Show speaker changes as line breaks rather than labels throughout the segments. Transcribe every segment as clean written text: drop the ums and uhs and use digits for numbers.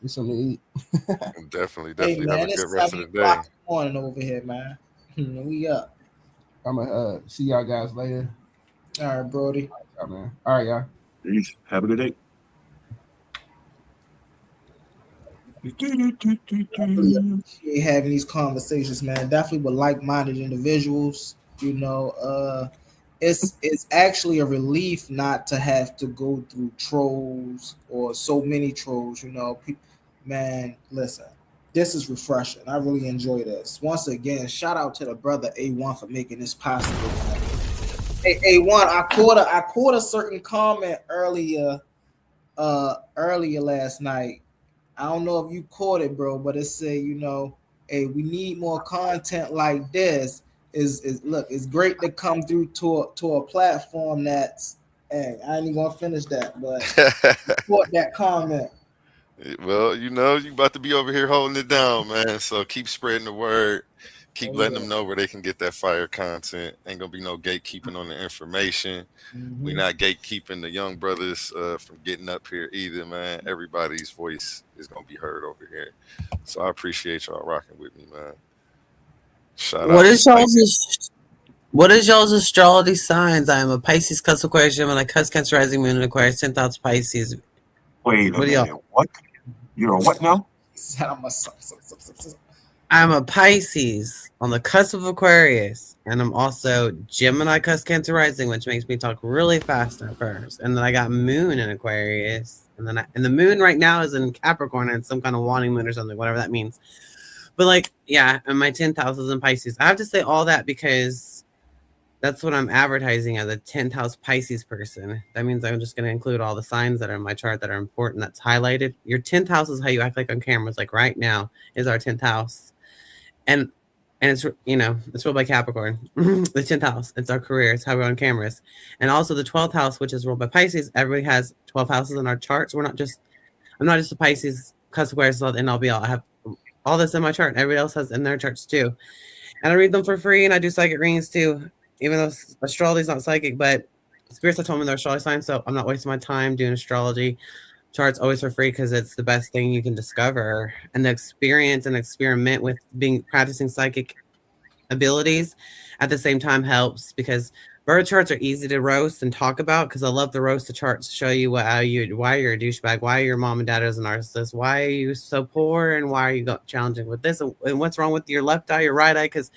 Get something to eat.
Definitely,
Hey
definitely have
man,
a good
it's
rest of
7
the
o'clock
day.
in the morning over here, man. We up.
I'm gonna see y'all guys later.
All right, Brody.
All right, man. All right, y'all.
Peace. Have a good day.
I really appreciate having these conversations, man. Definitely with like-minded individuals. It's actually a relief not to have to go through trolls or so many trolls. Man, listen, this is refreshing. I really enjoy this. Once again, shout out to the brother A1 for making this possible, man. Hey, A1, I caught a certain comment earlier last night. I don't know if you caught it, bro, but it said, hey, we need more content like this. Is look, it's great to come through to a platform that's, hey, I ain't even gonna finish that, but caught that comment.
Well, you about to be over here holding it down, man. So keep spreading the word. Keep
Oh
letting
yeah.
them know where they can get that fire content. Ain't gonna be no gatekeeping on the information. We
Hmm.
not gatekeeping the young brothers from getting up here either, man. Everybody's voice is gonna be heard over here. So I appreciate y'all rocking with me, man. Shout
What
out to
is y'all's
Psychic.
what is y'all's astrology signs? I am a Pisces, Cusp Aquarius, Gemini, Cusp Cancer, Rising Moon, and Aquarius, 10th Pisces.
Wait a
What do y'all?
minute. What? You're a what now?
I'm a Pisces on the cusp of Aquarius, and I'm also Gemini, Cusp Cancer, Rising, which makes me talk really fast at first. And then I got Moon in Aquarius, and the Moon right now is in Capricorn, and it's some kind of wanting moon or something, whatever that means. But like, yeah, and my 10th house is in Pisces. I have to say all that because that's what I'm advertising as a 10th house Pisces person. That means I'm just going to include all the signs that are in my chart that are important. That's highlighted. Your 10th house is how you act like on cameras. Like right now is our 10th house, and it's it's ruled by Capricorn. The 10th house, it's our career. It's how we're on cameras, and also the 12th house, which is ruled by Pisces. Everybody has 12 houses in our charts. I'm not just a Pisces cusp Aquarius and I'll be all. I have all this in my chart. Everybody else has in their charts too. And I read them for free, and I do psychic readings too. Even though astrology is not psychic, but spirits have told me they're astrology signs, so I'm not wasting my time doing astrology charts always for free because it's the best thing you can discover. And the experience and experiment with being practicing psychic abilities at the same time helps because birth charts are easy to roast and talk about because I love the roast the charts to show you why you're a douchebag, why your mom and dad is a narcissist, why are you so poor, and why are you challenging with this, and what's wrong with your left eye, your right eye, because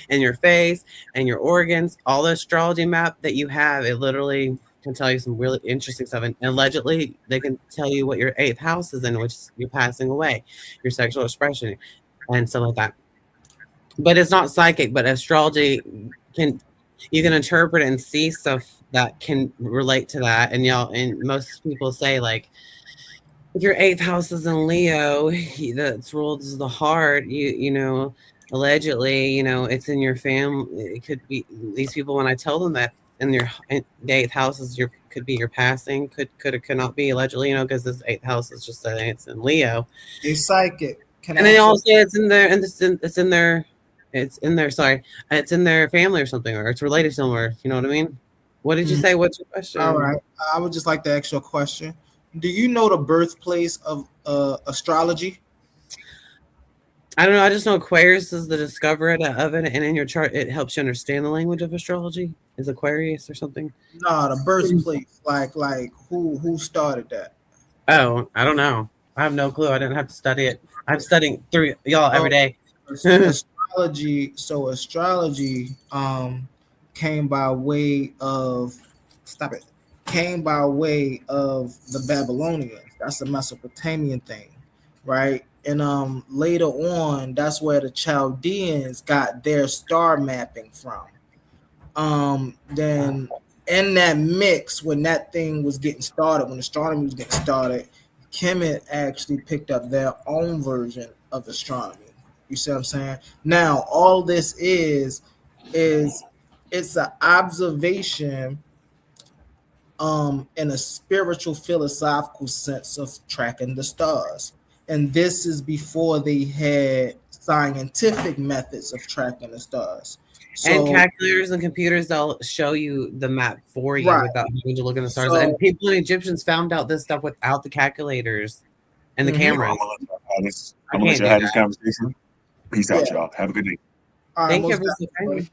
in your face and your organs, all the astrology map that you have, it literally can tell you some really interesting stuff. And allegedly, they can tell you what your eighth house is in, which is you're passing away, your sexual expression, and stuff like that. But it's not psychic, but astrology can you can interpret and see stuff that can relate to that. And most people say like if your eighth house is in Leo, that's ruled as the heart. Allegedly, it's in your family. It could be these people when I tell them that the eighth house is your could be your passing, could or could not be allegedly, because this eighth house is just saying it's in Leo,
They psychic. Can
and
I
they
ask you?
all say it's in there, and it's in their family or something, or it's related somewhere. You know what I mean? What did you
Mhm.
say? What's your
All
question?
right. I would just like to ask you a question. Do you know the birthplace of astrology?
I don't know. I just know Aquarius is the discoverer of it, and in your chart, it helps you understand the language of astrology. Is Aquarius or something?
No, the birthplace. Like who started that?
Oh, I don't know. I have no clue. I didn't have to study it. I'm studying through y'all every
Oh,
day. And
astrology. So astrology came by way of, stop it, came by way of the Babylonians. That's a Mesopotamian thing, right? And later on, that's where the Chaldeans got their star mapping from. Then in that mix, when that thing was getting started, when astronomy was getting started, Kemet actually picked up their own version of astronomy. You see what I'm saying? Now, all this is it's an observation in a spiritual philosophical sense of tracking the stars. And this is before they had scientific methods of tracking the stars. So
calculators and computers, they'll show you the map for you
right.
without having to look in the stars. And
So
people and Egyptians found out this stuff without the calculators. and the
Mhm.
cameras.
I'm gonna let y'all have this.
I
I'm gonna let
can't
y'all
do
have this
that.
conversation. Peace out,
Yeah.
y'all. Have a good day.
All right,
Thank you
most
for
definitely.
supporting.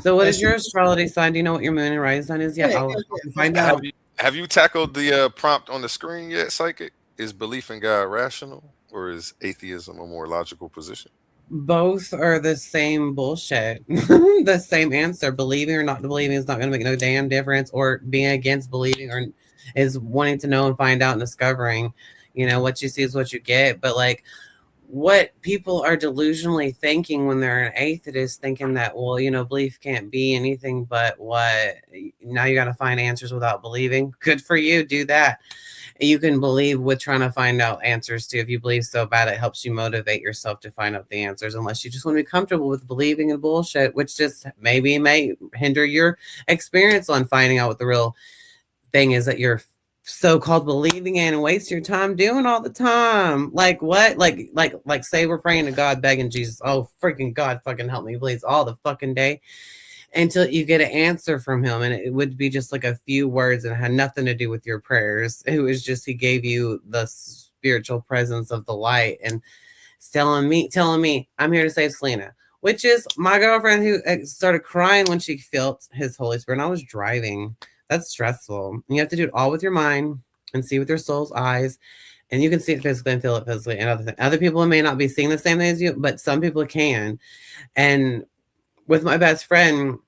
So, what
And
is your astrology sign? Do you know what your moon and rising sign is yet?
Yeah,
I'll
yeah.
find
Most
out.
Have you tackled the prompt on the screen yet, Psychic? Is belief in God rational, or is atheism a more logical position?
Both are the same bullshit. The same answer. Believing or not believing is not going to make no damn difference. Or being against believing or is wanting to know and find out and discovering. You know, what you see is what you get. But like, what people are delusionally thinking when they're an atheist, thinking that, well, you know, belief can't be anything but what. Now you got to find answers without believing. Good for you. Do that. You can believe with trying to find out answers too. If you believe so bad, it helps you motivate yourself to find out the answers, unless you just want to be comfortable with believing in bullshit, which just maybe may hinder your experience on finding out what the real thing is that you're so-called believing in and waste your time doing all the time. Like what? Like say we're praying to God, begging Jesus, oh freaking God, fucking help me please, all the fucking day, until you get an answer from him. And it would be just like a few words and had nothing to do with your prayers. It was just he gave you the spiritual presence of the light and telling me I'm here to save Selena, which is my girlfriend who started crying when she felt his Holy Spirit. And I was driving. That's stressful. And you have to do it all with your mind and see with your soul's eyes. And you can see it physically and feel it physically. And other people may not be seeing the same thing as you, but some people can. And with my best friend,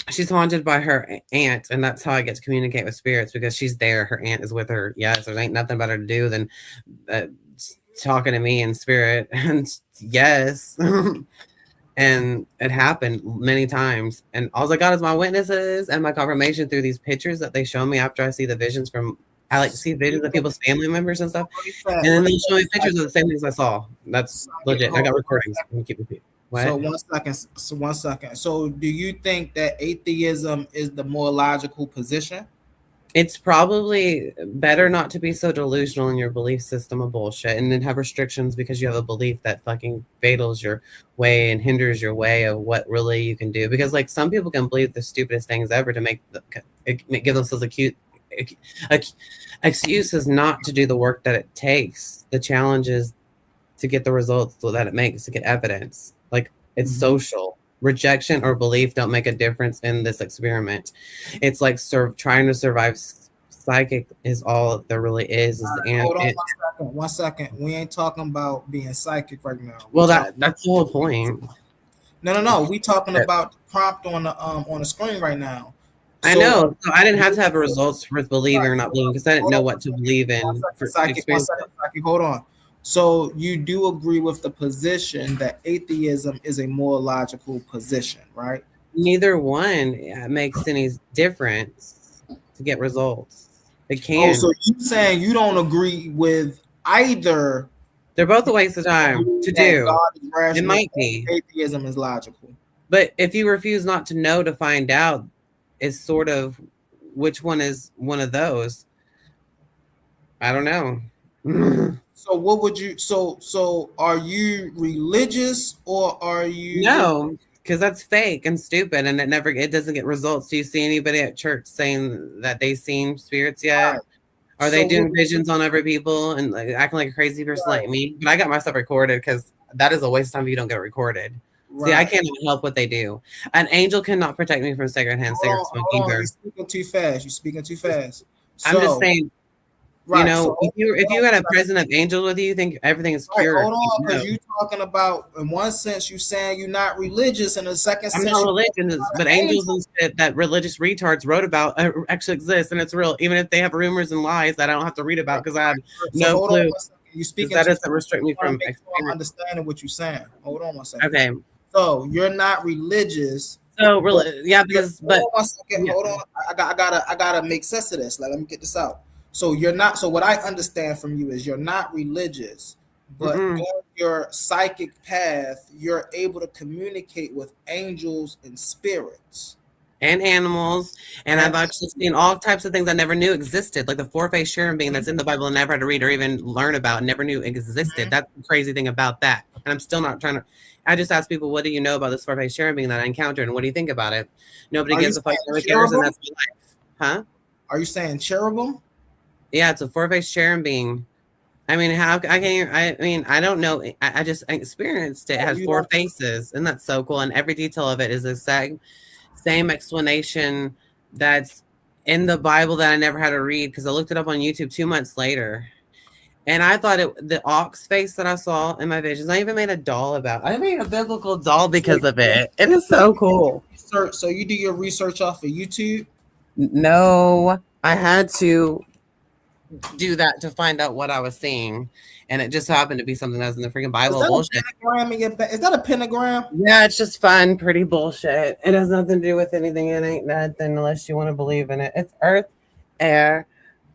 she's haunted by her aunt, and that's how I get to communicate with spirits, because she's there. Her aunt is with her. Yes, there ain't nothing better to do than talking to me in spirit. And yes, and it happened many times. And all I got is my witnesses and my confirmation through these pictures that they show me after I see the visions from. I like to see visions of people's family members and stuff, and then they show me pictures of the same things I saw. That's legit. I got recordings. I'm gonna keep repeating. What?
So 1 second. So 1 second. So do you think that atheism is the more logical position?
It's probably better not to be so delusional in your belief system of bullshit and then have restrictions because you have a belief that fucking fatals your way and hinders your way of what really you can do. Because like some people can believe the stupidest things ever to give themselves excuses not to do the work that it takes. The challenge is to get the results that it makes, to get evidence. Like it's social. Rejection or belief don't make a difference in this experiment. It's like trying to survive. Psychic is all there really is.
Hold on 1 second. 1 second. We ain't talking about being psychic right now.
Well, that's the whole point.
No. We talking about the prompt on the screen right now.
I know. So I didn't have to have results with believing or not believing because I didn't know what to believe in.
Psychic, hold on. So you do agree with the position that atheism is a more logical position, right?
Neither one makes any difference to get results. It
Oh,
can.
so you saying you don't agree with either?
They're both a waste of time to do.
God is rational,
it might be.
Atheism is logical.
But if you refuse not to know to find out, it's sort of which one is one of those. I don't know.
So what would you? So are you religious or are you?
No, because that's fake and stupid, and it doesn't get results. Do you see anybody at church saying that they seen spirits yet? Right. Are they doing visions on other people and like acting like a crazy person like me? But I got myself recorded because that is a waste of time if you don't get it recorded. Right. See, I can't help what they do. An angel cannot protect me from secondhand cigarette smoke either.
You're speaking too fast. You're speaking too fast.
I'm just saying. Right. You know, so, if you had a present of angels with you, you think everything is cured.
Hold on, because you're talking about, in one sense, you're saying you're not religious, in the second sense,
I'm not religious, but angels and shit that religious retards wrote about actually exist, and it's real, even if they have rumors and lies that I don't have to read about because I have no clue.
You speaking
that doesn't restrict me from
understanding what you're saying. Hold on 1 second.
Okay.
So you're not religious.
So yeah, because
hold on 1 second. Hold on. I gotta make sense of this. Let me get this out. So you're not. So what I understand from you is you're not religious, but on your psychic path, you're able to communicate with angels and spirits
and animals. And I've actually seen all types of things I never knew existed, like the four-faced cherubim being that's in the Bible and never had to read or even learn about, and never knew existed. That's the crazy thing about that. And I'm still not trying to. I just ask people, what do you know about this four-faced cherubim that I encountered, and what do you think about it? Nobody gives a fuck. Nobody cares, and that's my life. Huh?
Are you saying cherubim?
Yeah, it's a four-faced cherub being. I mean, how I can't. I mean, I don't know. I just experienced it. It has
You
four
don't-
faces, and that's so cool. And every detail of it is the same explanation that's in the Bible that I never had to read because I looked it up on YouTube 2 months later. And I thought the ox face that I saw in my visions, I even made a doll about. I made a biblical doll because of it. It is so cool.
So you do your research off of YouTube?
No, I had to do that to find out what I was seeing, and it just happened to be something that was in the freaking
Is
Bible.
that
Bullshit.
a pentagram in your is that a pentagram?
Yeah, it's just fun, pretty bullshit. It has nothing to do with anything. It ain't nothing unless you want to believe in it. It's earth, air,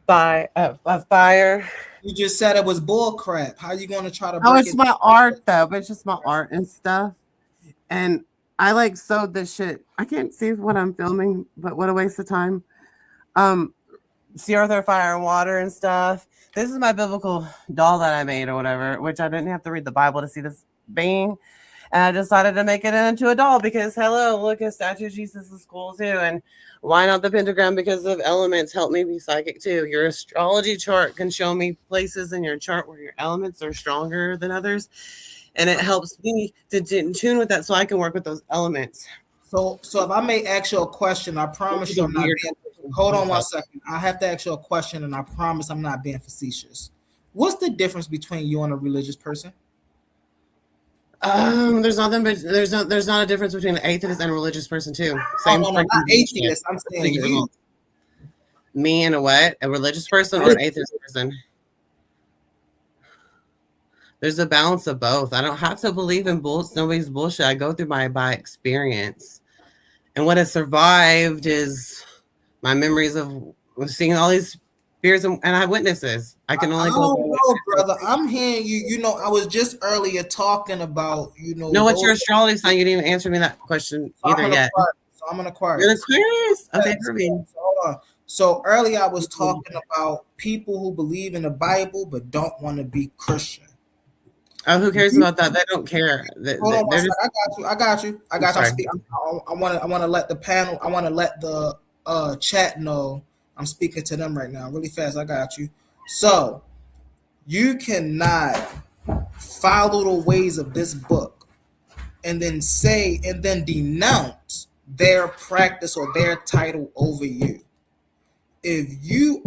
fire.
You just said it was bull crap. How you gonna try to
Oh,
break
it's
it?
my art though, but it's just my art and stuff. And I like sewed this shit. I can't see what I'm filming, but what a waste of time. See earth, air, fire, and water and stuff. This is my biblical doll that I made or whatever, which I didn't have to read the Bible to see this being. And I decided to make it into a doll because hello, look, a statue of Jesus is cool too. And why not the pentagram? Because of elements help me be psychic too. Your astrology chart can show me places in your chart where your elements are stronger than others. And it helps me to in tune with that so I can work with those elements.
So if I may ask you a question, I promise you I'm not being. Hold on 1 second. I have to ask you a question, and I promise I'm not being facetious. What's the difference between you and a religious person?
There's nothing, but there's not a difference between an atheist and a religious person too. Same
No, not atheist. I'm saying you.
Me and a what? A religious person or an atheist person? There's a balance of both. I don't have to believe in nobody's bullshit. I go through by experience, and what has survived is my memories of seeing all these spirits and eyewitnesses. I can only go.
No, brother. I'm hearing you. You know, I was just earlier talking about.
No, what's your astrology sign? You didn't even answer me that question either yet.
I'm an Aquarius.
You're an Aquarius. Okay, for me.
Hold on. So earlier I was talking about people who believe in the Bible but don't want to be Christian.
Oh, who cares about that? They don't care.
Hold on, I got you. I want to let the panel. I want to let the chat know I'm speaking to them right now, really fast. I got you. So you cannot follow the ways of this book and then denounce their practice or their title over you. If you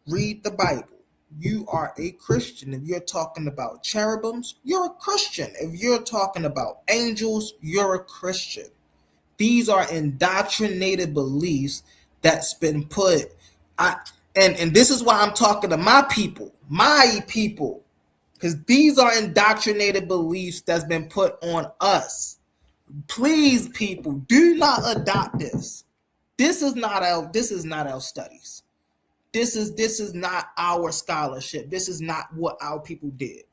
read the Bible, you are a Christian. If you're talking about cherubims, you're a Christian. If you're talking about angels, you're a Christian. These are indoctrinated beliefs that's been put. And this is why I'm talking to my people, because these are indoctrinated beliefs that's been put on us. Please, people, do not adopt this. This is not our studies. This is not our scholarship. This is not what our people did.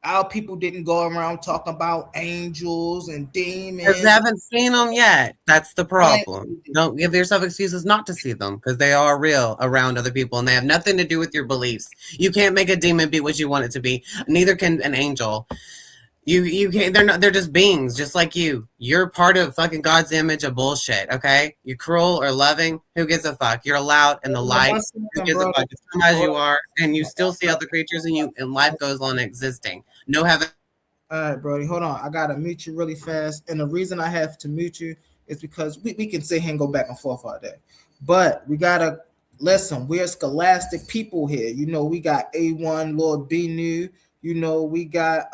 Our people didn't go around talking about angels and demons.
Because they haven't seen them yet. That's the problem. Don't give yourself excuses not to see them because they are real around other people and they have nothing to do with your beliefs. You can't make a demon be what you want it to be. Neither can an angel. You can't. They're just beings, just like you. You're part of fucking God's image of bullshit. Okay, you're cruel or loving. Who gives a fuck? You're allowed in the light. Who gives a fuck? Just come as you are, and you still see other creatures, and life goes on existing. No heaven.
All right, Brody, hold on. I gotta mute you really fast, and the reason I have to mute you is because we can sit here and go back and forth all day, but we gotta listen. We're scholastic people here. You know, we got A1 Lord B New. You know, we got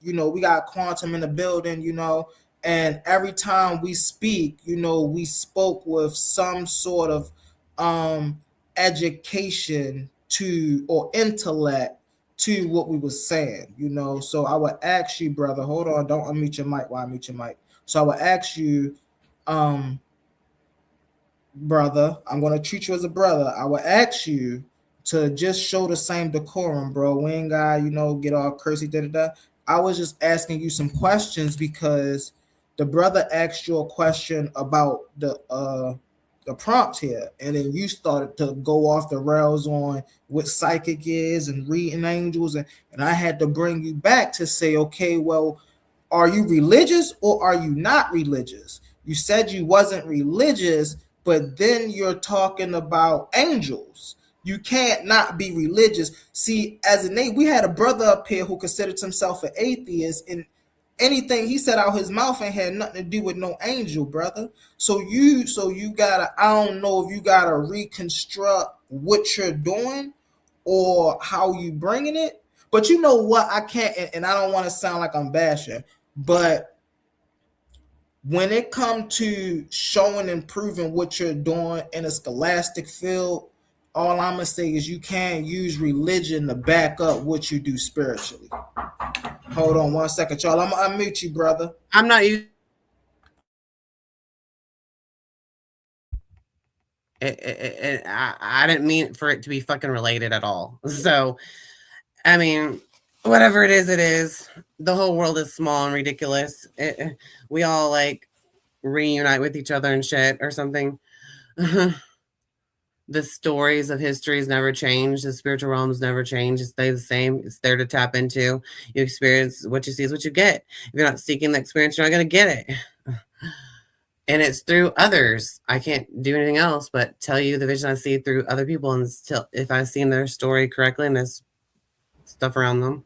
we got Quantum in the building, and every time we speak, we spoke with some sort of education to or intellect to what we were saying, So I would ask you, brother, hold on, don't unmute your mic while I mute your mic. So I would ask you, brother, I'm gonna treat you as a brother. I would ask you to just show the same decorum, bro. We ain't got, get all cursy, I was just asking you some questions because the brother asked you a question about the prompt here, and then you started to go off the rails on what psychic is and reading angels, and I had to bring you back to say, okay, well, are you religious or are you not religious? You said you wasn't religious, but then you're talking about angels. You can't not be religious. See, as a Nate, we had a brother up here who considered himself an atheist, and anything he said out his mouth ain't had nothing to do with no angel, brother. So you gotta, I don't know if you gotta reconstruct what you're doing or how you bringing it. But you know what? I can't, and I don't want to sound like I'm bashing, but when it comes to showing and proving what you're doing in a scholastic field, all I'm gonna say is you can't use religion to back up what you do spiritually. Hold on 1 second, y'all. I'm gonna unmute you, brother.
I'm not using it. I didn't mean for it to be fucking related at all. So, I mean, whatever it is, it is. The whole world is small and ridiculous. We all like reunite with each other and shit or something. The stories of histories never change. The spiritual realms never change. It stays the same. It's there to tap into. You experience what you see is what you get. If you're not seeking the experience, you're not going to get it. And it's through others. I can't do anything else but tell you the vision I see through other people. And still, if I've seen their story correctly and there's stuff around them.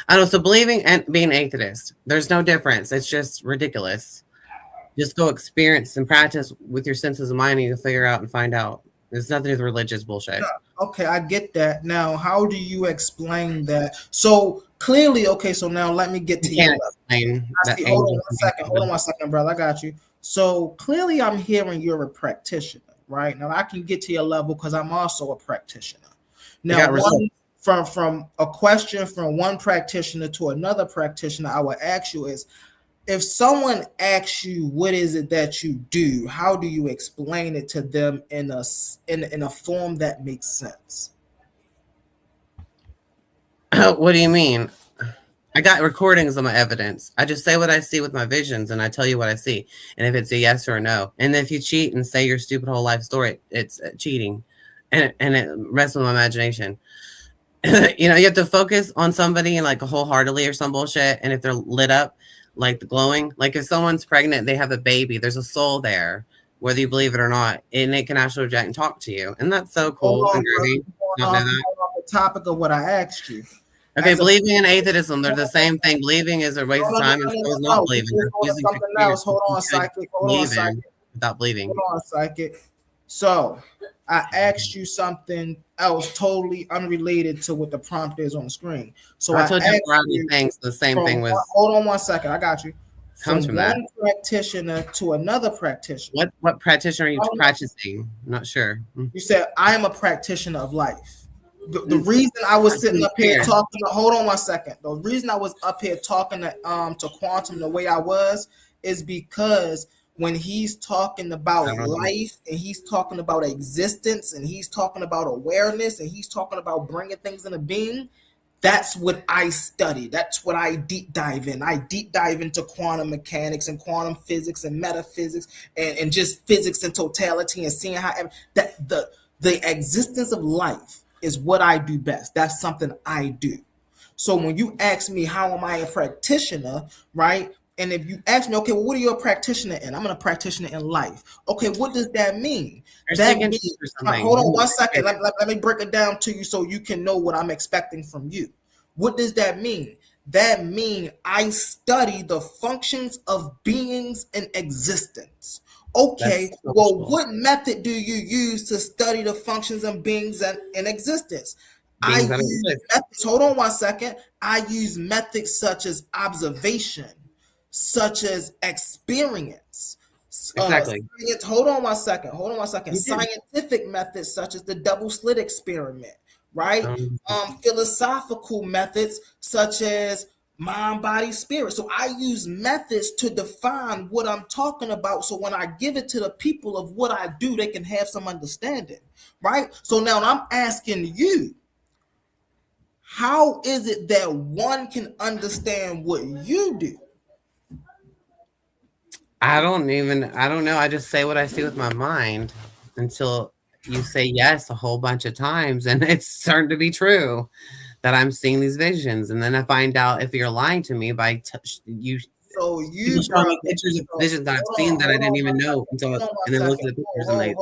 I don't know. So believing and being atheist, there's no difference. It's just ridiculous. Just go experience and practice with your senses of mind and you'll figure out and find out. There's nothing with religious bullshit.
Okay, I get that. Now, how do you explain that? So clearly, okay, so now let me get to you. Hold on 1 second, brother. I got you. So clearly I'm hearing you're a practitioner, right? Now I can get to your level because I'm also a practitioner. Now, from a question from one practitioner to another practitioner, I would ask you is, if someone asks you what is it that you do, how do you explain it to them in a form that makes sense?
What do you mean? I got recordings of my evidence. I just say what I see with my visions and I tell you what I see. And if it's a yes or a no. And if you cheat and say your stupid whole life story, it's cheating. And it rests with my imagination. You know, you have to focus on somebody and like wholeheartedly or some bullshit. And if they're lit up, like the glowing, like if someone's pregnant, they have a baby, there's a soul there, whether you believe it or not, and it can actually project and talk to you. And that's so cool.
On the topic of what I asked you.
Okay, believing and atheism, they're the same thing. Believing is a waste of time, and so is not believing.
Something else. Hold on, psychic.
Without believing.
Hold on, psychic. So I asked you something else totally unrelated to what the prompt is on the screen. So
I told you variety things. The same thing was.
Hold on 1 second. I got you.
Comes from that.
One practitioner to another practitioner.
What practitioner are you practicing? I'm not sure.
You said I am a practitioner of life. The reason I was sitting up here talking to, hold on 1 second. The reason I was up here talking to Quantum the way I was is because when he's talking about life and he's talking about existence and he's talking about awareness and he's talking about bringing things into being, that's what I study. That's what I deep dive in. I deep dive into quantum mechanics and quantum physics and metaphysics and just physics in totality and seeing how that the existence of life is what I do best. That's something I do. So when you ask me how am I a practitioner, right? And if you ask me, okay, well, what are you a practitioner in? I'm a practitioner in life. Okay, what does that mean? That means, hold on 1 second. Let me break it down to you so you can know what I'm expecting from you. What does that mean? That means I study the functions of beings in existence. Okay, well, what method do you use to study the functions of beings in existence? I use methods. Hold on 1 second. I use methods such as observation, such as experience.
Exactly.
Hold on 1 second. Scientific methods such as the double slit experiment, right? Philosophical methods such as mind, body, spirit. So I use methods to define what I'm talking about. So when I give it to the people of what I do, they can have some understanding, right? So now I'm asking you, how is it that one can understand what you do?
I don't know. I just say what I see with my mind until you say yes a whole bunch of times and it's starting to be true that I'm seeing these visions. And then I find out if you're lying to me by you show me pictures of visions that I've seen that I didn't even know until and then look at the pictures and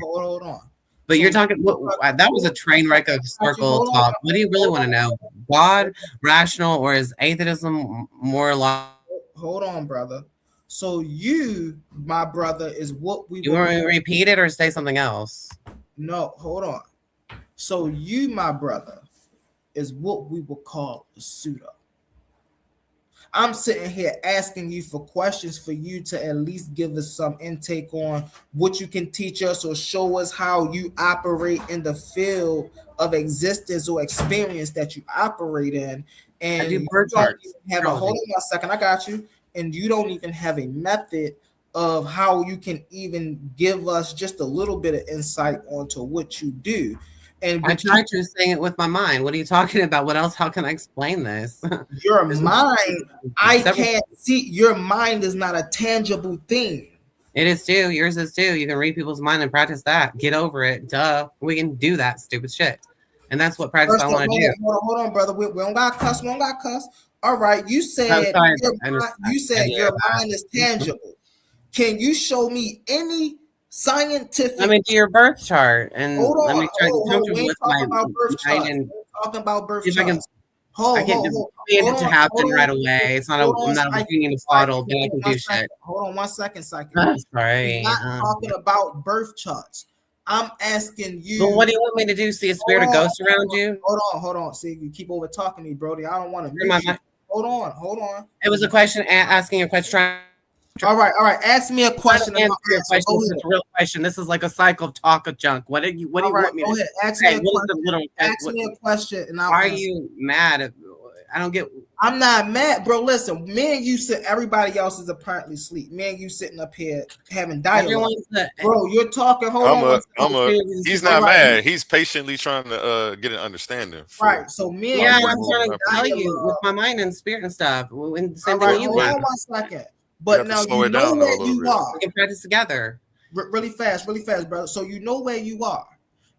hold on.
But
So
you're talking. That was a train wreck of circle talk. What do you really want to know? God, rational, or is atheism more like?
hold on, brother. So you, my brother, is what we
You want me to repeat it or say something else?
No, hold on. So you, my brother, is what we would call a pseudo. I'm sitting here asking you for questions for you to at least give us some intake on what you can teach us or show us how you operate in the field of existence or experience that you operate in. And
I do
you
birth
don't
charts.
even have a, hold on one second, I got you. And you don't even have a method of how you can even give us just a little bit of insight onto what you do. And
I tried to saying it with my mind. What are you talking about? What else? How can I explain this?
Your mind, I can't see. Your mind is not a tangible thing.
It is too. Yours is too. You can read people's mind and practice that. Get over it. Duh. We can do that stupid shit. And that's what practice I want to do.
Hold on, brother. We don't got cuss. We don't got cuss. All right. You said your mind is tangible. Can you show me any scientific?
Let me do your birth chart and let me try to
come with my mind. Talking about birth charts.
I can't demand it to happen right away. It's not I'm not a genie in a bottle, but I can do shit.
Hold on 1 second, Psychic.
Sorry.
I'm not talking about birth charts. I'm asking you.
But what do you want me to do? See a spirit of ghosts around you?
Hold on. See, you keep over talking me, Brody. I don't want to. Hold on.
It was a question asking a question.
All right. Ask me a question.
Answer your question. This is a real question. This is like a cycle of talk of junk. What do you want me to do?
Ask me a question. Ask me a question. And
why are you mad? I don't get.
I'm not mad, bro. Listen, me and you sit. Everybody else is apparently asleep. Me and you sitting up here having dialogue. Bro, you're talking. Hold on.
He's not mad. He's patiently trying to get an understanding.
Right. So me.
Yeah, I'm trying to tell you with my mind and spirit and stuff. And the same thing you
want. Hold on 1 second. But now you know where you are.
We can practice together.
Really fast, brother. So you know where you are,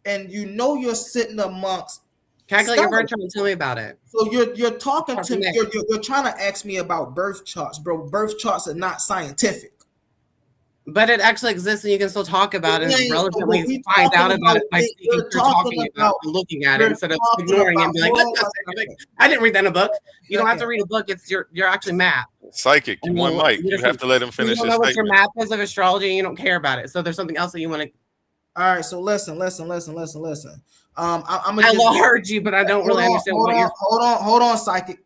and you know you're sitting amongst.
Calculate your birth chart and tell me about it.
So you're talking to me. You're trying to ask me about birth charts, bro. Birth charts are not scientific.
But it actually exists, and you can still talk about it. And relatively find out about it by speaking through talking about and looking at it instead of ignoring it and be like, I didn't read that in a book. You don't have to read a book. It's you're actually math.
Psychic. One mic. You have to let him finish.
You don't know what your math is of astrology, and you don't care about it. So there's something else that you want to.
All right. So listen.
I heard you, but I don't really understand what you're.
Hold on, Psychic.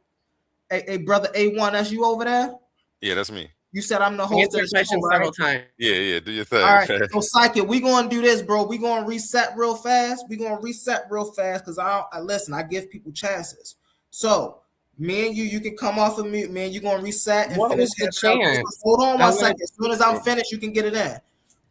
Hey, brother A1, that's you over there?
Yeah, that's me.
You said I'm the host.
Answer your question several times.
Yeah, do your thing.
All right, so Psychic, we gonna do this, bro. We gonna reset real fast. Because I give people chances. So me and you can come off of mute, man. You gonna reset and finish the chance. Hold on 1 second. As soon as I'm finished, you can get it in.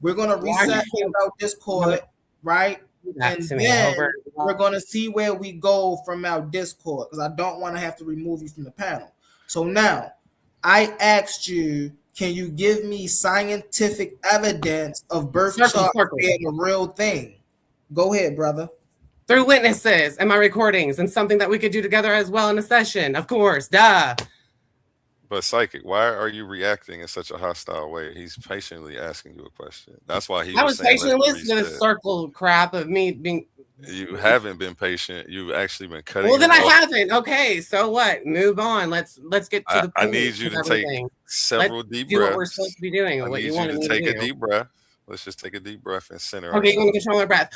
We're gonna reset our Discord, right? And then we're gonna see where we go from our Discord because I don't want to have to remove you from the panel. So now. I asked you, can you give me scientific evidence of birth chart being a real thing? Go ahead, brother.
Through witnesses and my recordings and something that we could do together as well in a session, of course, duh.
But Psychic, why are you reacting in such a hostile way? He's patiently asking you a question. That's why he was
patiently listening to this circle crap of me being...
You haven't been patient. You've actually been cutting.
Well, then I haven't. Okay, so what? Move on. Let's get to the.
I need you to take several deep breaths.
Do what we're supposed to be doing.
I
what
need
you
you
want
to
me
take
to
a deep breath. Let's just take a deep breath and center.
Okay, you want to control my breath.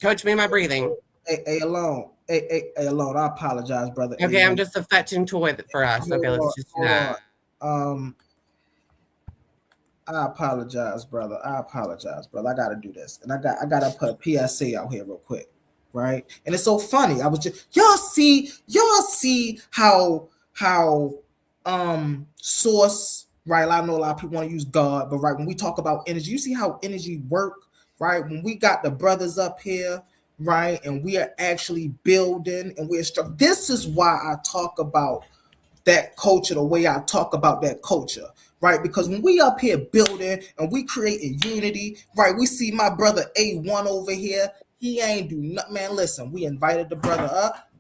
Coach me in my breathing.
Hey, alone. Hey, alone. I apologize, brother.
Okay, I'm just a fetching toy for us. Okay, let's just do that.
I apologize, brother. I gotta do this, and I gotta put a PSA out here real quick, right? And it's so funny. I was just y'all see how source, right? I know a lot of people want to use God, but right when we talk about energy, you see how energy work, right? When we got the brothers up here, right, and we are actually building, and we're struck. This is why I talk about that culture the way I talk about that culture. Right, because when we up here building and we creating unity, right, we see my brother A1 over here. He ain't do nothing, man. Listen, we invited the brother up.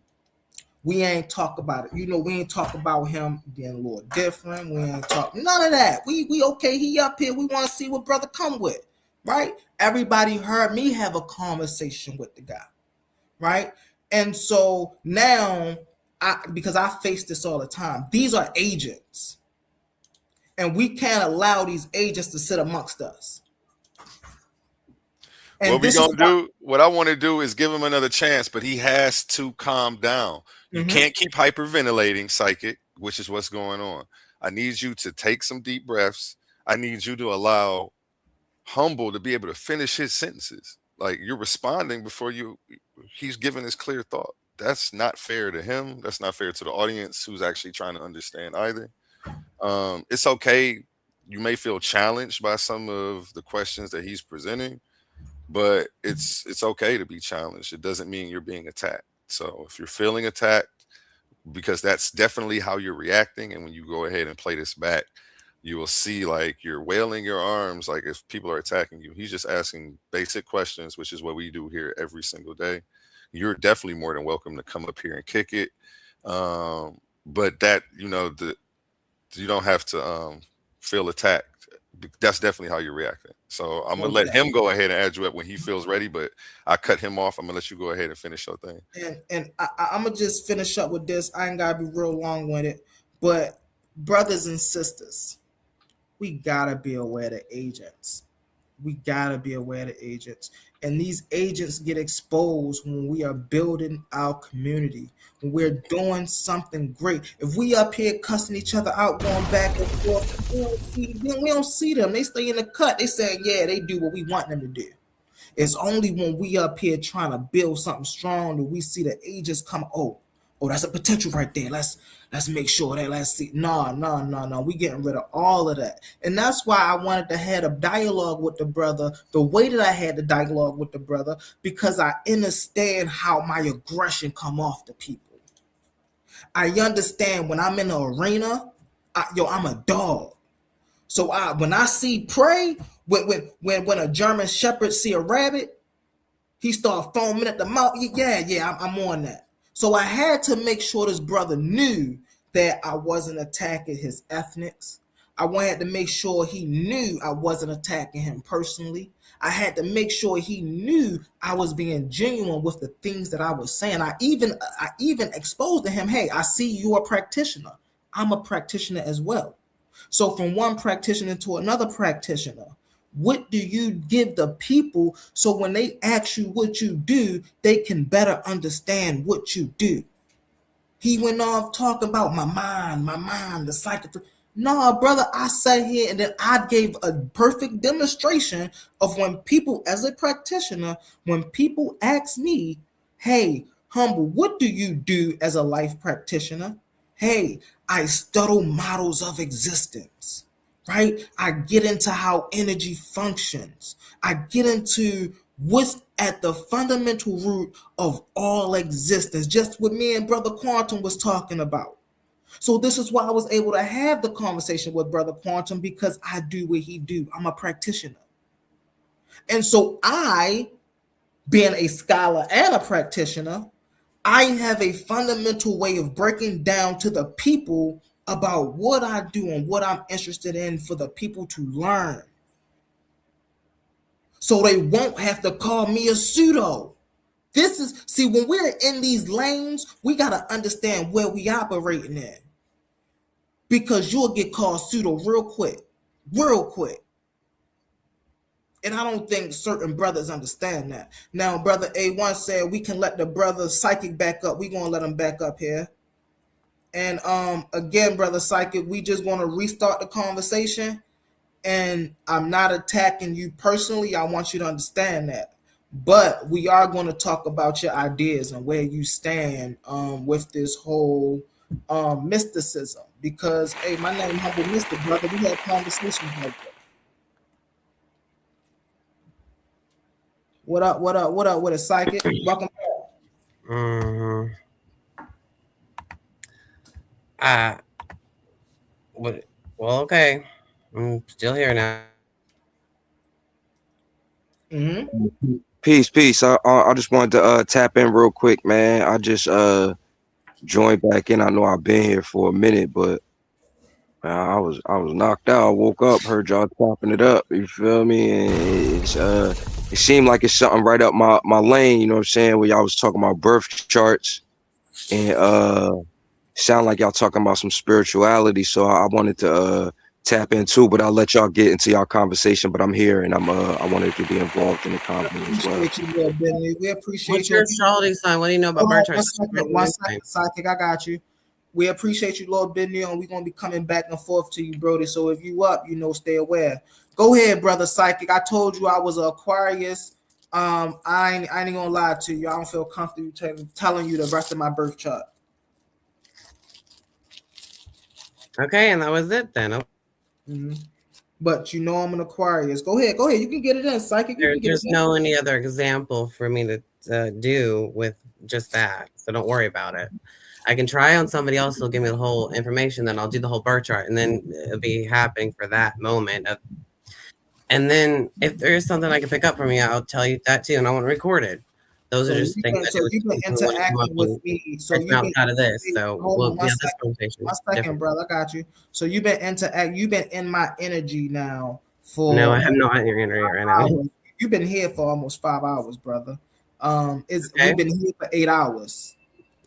We ain't talk about it. We ain't talk about him being a little different. We ain't talk none of that. We okay. He up here. We want to see what brother come with. right? Everybody heard me have a conversation with the guy, right? And so now, because I face this all the time, these are agents, and we can't allow these agents to sit amongst us. And
What we
this is
gonna do? What I want to do is give him another chance, but he has to calm down. You can't keep hyperventilating, psychic, which is what's going on. I need you to take some deep breaths. I need you to allow Humble to be able to finish his sentences. Like you're responding before he's giving his clear thought. That's not fair to him. That's not fair to the audience who's actually trying to understand either. It's okay. You may feel challenged by some of the questions that he's presenting, but it's okay to be challenged. It doesn't mean you're being attacked. So if you're feeling attacked, because that's definitely how you're reacting, and when you go ahead and play this back, you will see like you're wailing your arms like if people are attacking you. He's just asking basic questions, which is what we do here every single day. You're definitely more than welcome to come up here and kick it. But that, you don't have to feel attacked. That's definitely how you're reacting. So I'm gonna let him go ahead and add you up when he feels ready, but I cut him off. I'm gonna let you go ahead and finish your thing.
And I'm gonna just finish up with this. I ain't gotta be real long with it, but brothers and sisters, we gotta be aware of the agents. We gotta be aware of the agents. And these agents get exposed when we are building our community, when we're doing something great. If we up here cussing each other out, going back and forth, we don't see them. They stay in the cut. They say, yeah, they do what we want them to do. It's only when we up here trying to build something strong that we see the agents come. Oh, that's a potential right there. Let's make sure that let's see. No. We getting rid of all of that. And that's why I wanted to have a dialogue with the brother the way that I had the dialogue with the brother, because I understand how my aggression come off to people. I understand when I'm in the arena, I'm a dog. So when I see prey, when a German Shepherd see a rabbit, he start foaming at the mouth. Yeah, I'm on that. So I had to make sure this brother knew that I wasn't attacking his ethnics. I wanted to make sure he knew I wasn't attacking him personally. I had to make sure he knew I was being genuine with the things that I was saying. I even exposed to him, hey, I see you're a practitioner. I'm a practitioner as well. So from one practitioner to another practitioner, what do you give the people so when they ask you what you do, they can better understand what you do? He went off talking about my mind, the psychic. No, brother, I sat here and then I gave a perfect demonstration of when people, as a practitioner, when people ask me, hey, Humble, what do you do as a life practitioner? Hey, I study models of existence. Right? I get into how energy functions. I get into what's at the fundamental root of all existence, just what me and Brother Quantum was talking about. So this is why I was able to have the conversation with Brother Quantum, because I do what he do. I'm a practitioner. And so I, being a scholar and a practitioner, I have a fundamental way of breaking down to the people about what I do and what I'm interested in for the people to learn. So they won't have to call me a pseudo. When we're in these lanes, we got to understand where we operating in. Because you'll get called pseudo real quick. And I don't think certain brothers understand that. Now, Brother A1 said we can let the brother Psychic back up. We're going to let him back up here. And again, Brother Psychic, we just want to restart the conversation. And I'm not attacking you personally. I want you to understand that. But we are going to talk about your ideas and where you stand with this whole mysticism. Because, hey, my name is Humble Mystic, brother. We had conversations like that. What up with a Psychic? Welcome back.
Well, okay. I'm still here now.
Peace. I just wanted to tap in real quick, man. I just joined back in. I know I've been here for a minute, but I was knocked out. I woke up, heard y'all chopping it up. You feel me? And it seemed like it's something right up my lane. You know what I'm saying? Where y'all was talking about birth charts and sound like y'all talking about some spirituality. So I wanted to tap into, but I'll let y'all get into y'all conversation. But I'm here and I wanted to be involved in the convo as well.
Appreciate you, Lil Benny. We appreciate
What's
you.
your astrology sign? What do you know about
Hold on
birth charts?
one second, Psychic. I got you. We appreciate you, Lord Benny, and we're gonna be coming back and forth to you, Brody. So if you up, stay aware. Go ahead, brother Psychic. I told you I was an Aquarius. I ain't gonna lie to you. I don't feel comfortable telling you the rest of my birth chart.
Okay, and that was it then.
Mm-hmm. But I'm an Aquarius. Go ahead. You can get it in, Psychic.
There's no any other example for me to do with just that, so don't worry about it. I can try on somebody else who'll give me the whole information, then I'll do the whole birth chart, and then it'll be happening for that moment. And then if there is something I can pick up from you, I'll tell you that too, and I want to record it. Those are just things.
So you've been interacting with me. So
you've been outside of this. So we'll have this conversation.
One second, brother. I got you. So you've been You've been in my energy now for.
No, I have not in your energy right now.
You've been here for almost 5 hours, brother. We've been here for 8 hours.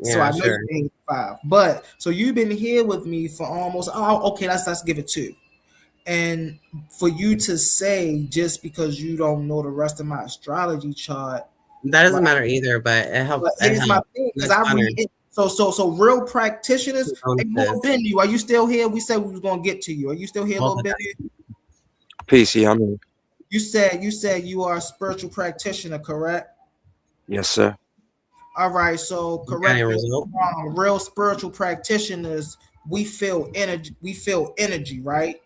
Yeah,
so I know you've been here for 5. But so you've been here with me for almost. Oh, okay. Let's give it 2. And for you to say just because you don't know the rest of my astrology chart,
that doesn't matter either. But it helps.
But here's my thing, because I read it. So real practitioners. Hey, Lil Benny, are you still here? We said we was gonna get to you. Are you still here, Lil Benny?
Peace, yeah, I'm in.
You said you are a spiritual practitioner, correct?
Yes, sir.
All right, so correct. Real spiritual practitioners, we feel energy. We feel energy, right?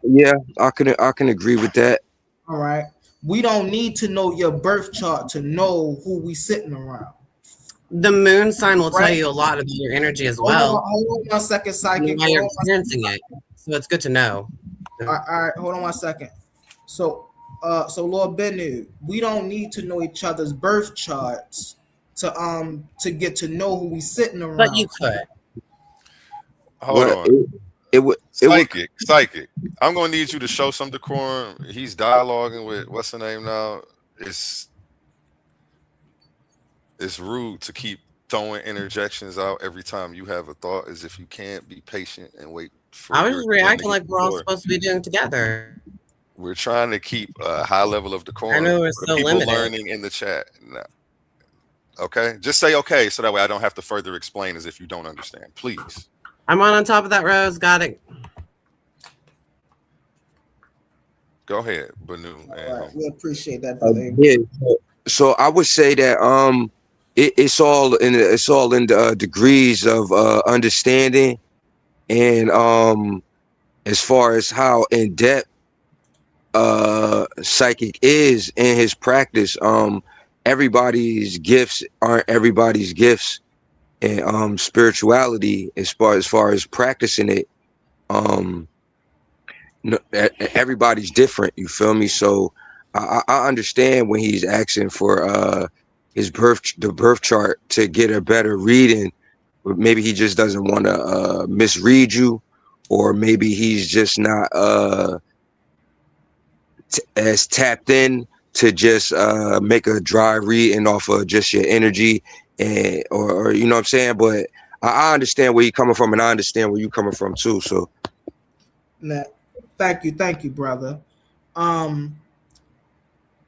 Yeah, I can agree with that.
All right. We don't need to know your birth chart to know who we sitting around.
The moon sign will tell you a lot about your energy as well.
Hold on 1 second, Psychic.
While you're experiencing it, so it's good to know.
All right, hold on 1 second. So Lord Bennu, we don't need to know each other's birth charts to get to know who we sitting around.
But you could.
Hold on. Psychic. I'm gonna need you to show some decorum. He's dialoguing with what's the name now? It's rude to keep throwing interjections out every time you have a thought, as if you can't be patient and wait for.
I was just reacting like we're all supposed to be doing together.
We're trying to keep a high level of decorum.
I know we're so
people
limited.
Learning in the chat. No. Okay, just say okay, so that way I don't have to further explain as if you don't understand. Please.
I'm on top of that, Rose. Got it.
Go ahead, Banu.
Right, we appreciate that, brother.
Yeah. So I would say that it's all in the degrees of understanding, and as far as how in depth psychic is in his practice, everybody's gifts aren't everybody's gifts, and spirituality as far as practicing it, everybody's different. You feel me? So I understand when he's asking for the birth chart to get a better reading. Maybe he just doesn't want to misread you, or maybe he's just not as tapped in to just make a dry reading off of just your energy, and or you know what I'm saying. But I understand where you're coming from, and I understand where you're coming from too. So,
thank you, brother.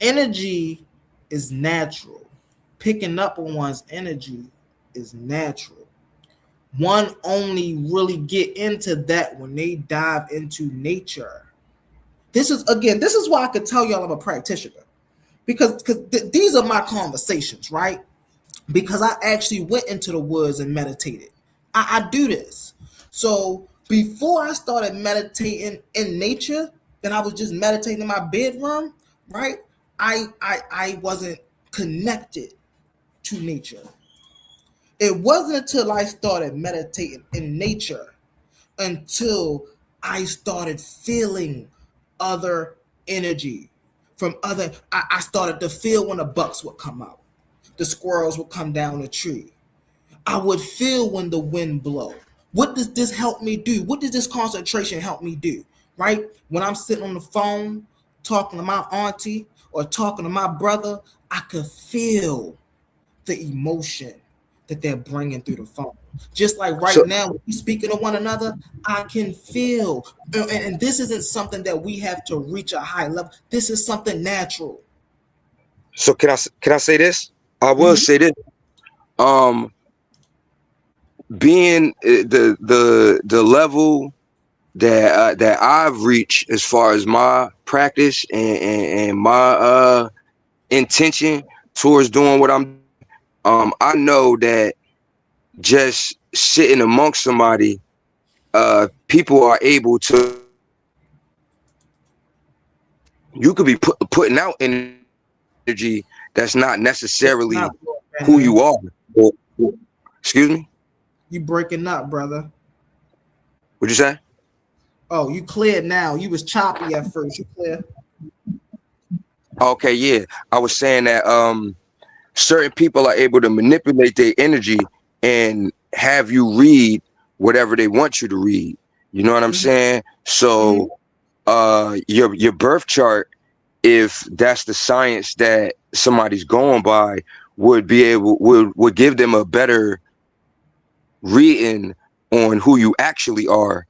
Energy is natural. Picking up on one's energy is natural. One only really get into that when they dive into nature. This is why I could tell y'all I'm a practitioner, because these are my conversations, right? Because I actually went into the woods and meditated. I do this. So before I started meditating in nature, then I was just meditating in my bedroom, right? I wasn't connected to nature. It wasn't until I started meditating in nature until I started feeling other energy from other. I started to feel when the bucks would come out, the squirrels would come down the tree. I would feel when the wind blow. What does this help me do? What does this concentration help me do? Right? When I'm sitting on the phone talking to my auntie or talking to my brother, I could feel the emotion that they're bringing through the phone. Just like now, when we're speaking to one another, I can feel. And this isn't something that we have to reach a high level. This is something natural.
So can I say this? I will say this. Being the level that I've reached as far as my practice and my intention towards doing what I'm I know that just sitting amongst somebody, people are able to, you could be putting out energy that's not necessarily who you are. Excuse me?
You breaking up, brother.
What'd you say?
Oh, you cleared now. You was choppy at first. You clear?
Okay, yeah. I was saying that certain people are able to manipulate their energy and have you read whatever they want you to read. You know what I'm saying? So your birth chart, if that's the science that somebody's going by, would give them a better reading on who you actually are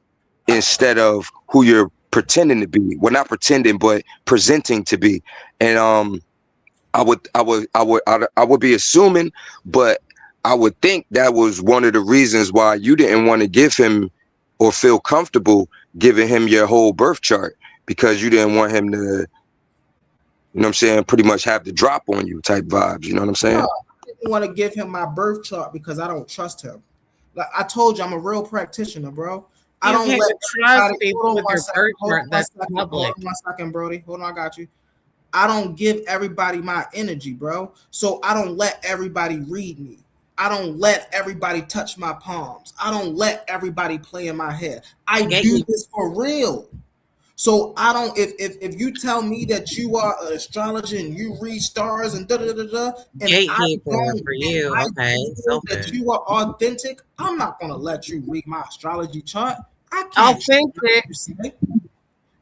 instead of who you're pretending to be. Well, not pretending, but presenting to be. And I would be assuming, but I would think that was one of the reasons why you didn't want to give him or feel comfortable giving him your whole birth chart, because you didn't want him to, you know what I'm saying, pretty much have the drop on you type vibes. You know what I'm saying?
No, I didn't want to give him my birth chart because I don't trust him. Like I told you, I'm a real practitioner, bro. I don't let
trust people with your birth chart. That's public.
Hold on 1 second, Brody. Hold on, I got you. I don't give everybody my energy, bro. So I don't let everybody read me. I don't let everybody touch my palms. I don't let everybody play in my head. I do this for real. So I don't. If you tell me that you are an astrologer and you read stars and and
gatekeeper for you, okay,
that you are authentic, I'm not gonna let you read my astrology chart. I can't.
Authentic.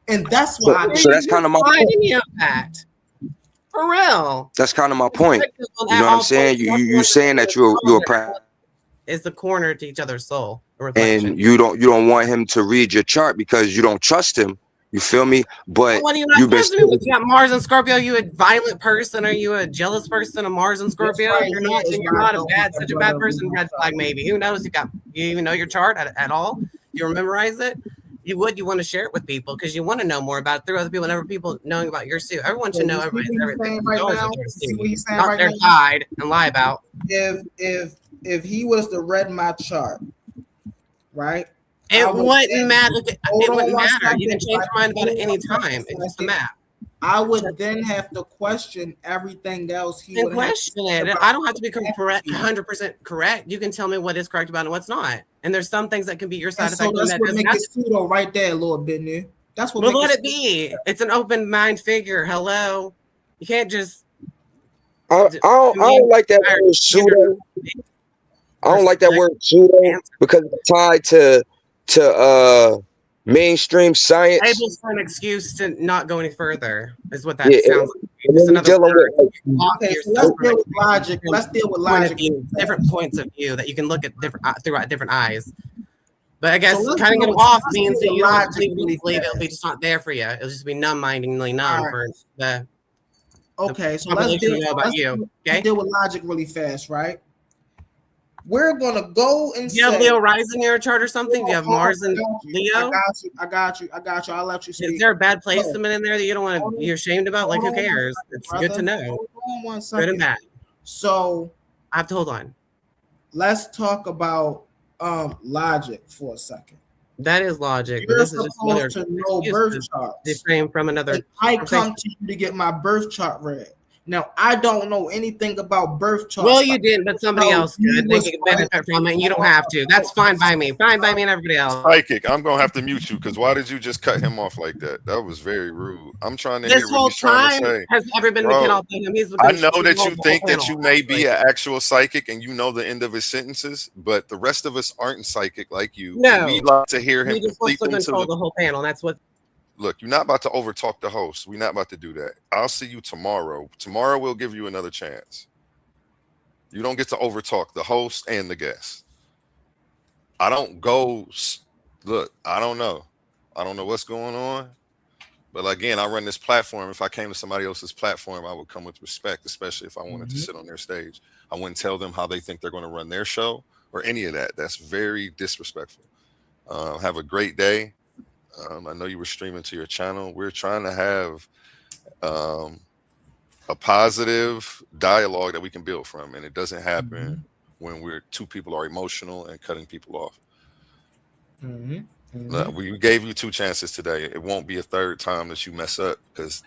And that's why.
So that's kind of my point.
For real.
That's kind of my point. You know what I'm saying? You saying that you're a
is the corner to each other's soul.
And you don't want him to read your chart because you don't trust him. You feel me? But
what do you not trust me? You got Mars and Scorpio. You a violent person? Are you a jealous person? A Mars and Scorpio?
Right,
you're not. You're not such a bad person. Red flag, maybe. Who knows? You even know your chart at all? You memorize it? You want to share it with people because you want to know more about it through other people and other people knowing about your suit. Everyone should know everybody's everything. Not their side and lie about.
If he was to read my chart, right?
It wouldn't matter. It wouldn't matter. You can change your mind about it any time. It's just a map.
I would then have to question everything else.
He would question it. I don't have to be correct, 100% correct. You can tell me what is correct about it and what's not. And there's some things that can be your side effect.
That's what makes it pseudo right there, Lord Bidney. That's what.
Well, let it be. It's an open mind figure. Hello, you can't just.
I don't like that word pseudo. I don't like that word pseudo because it's tied to mainstream science.
Able for an excuse to not go any further is what that sounds like. Just another
okay, so let's deal with logic. Let's deal with logic.
Different points of view that you can look at throughout different eyes. But I guess cutting it off means that you don't believe it'll be just not there for you. It'll just be numb-mindingly numb for the.
Okay, so let's deal with logic really fast, right? We're gonna go and
do you have Leo rising in your chart or something? Do you have Mars and Leo?
I got you. I'll let you speak.
Is there a bad placement in there that you don't want to be ashamed about? Like, who cares? It's good to know. Good and bad.
So
I have to hold on.
Let's talk about logic for a second.
That is logic.
You're
but this is
supposed
just
to know birth charts.
They frame from another.
I come to you to get my birth chart read. Now I don't know anything about birth charts.
Well, you didn't, but somebody
No,
else could. They could benefit from it, and you don't have to. That's fine by me. Fine by me and everybody else.
Psychic, I'm gonna have to mute you because why did you just cut him off like that? That was very rude. I'm trying to
This
hear what
whole
he's trying
time
to say.
has everyone been
Bro,
McKenna thing. He's
I know that
controlling
you
the
think
whole
that
panel.
you may be an actual psychic and you know the end of his sentences, but the rest of us aren't psychic like you.
No.
We like to hear him
You're just
complete
supposed to
them to
control
the.
the whole panel. That's what.
Look, you're not about to overtalk the host. We're not about to do that. I'll see you tomorrow. Tomorrow we'll give you another chance. You don't get to overtalk the host and the guest. I don't go. Look, I don't know. I don't know what's going on. But again, I run this platform. If I came to somebody else's platform, I would come with respect, especially if I wanted to sit on their stage. I wouldn't tell them how they think they're going to run their show or any of that. That's very disrespectful. Have a great day. I know you were streaming to your channel. We're trying to have a positive dialogue that we can build from, and it doesn't happen when two people are emotional and cutting people off. We gave you 2 chances today. It won't be a third time that you mess up because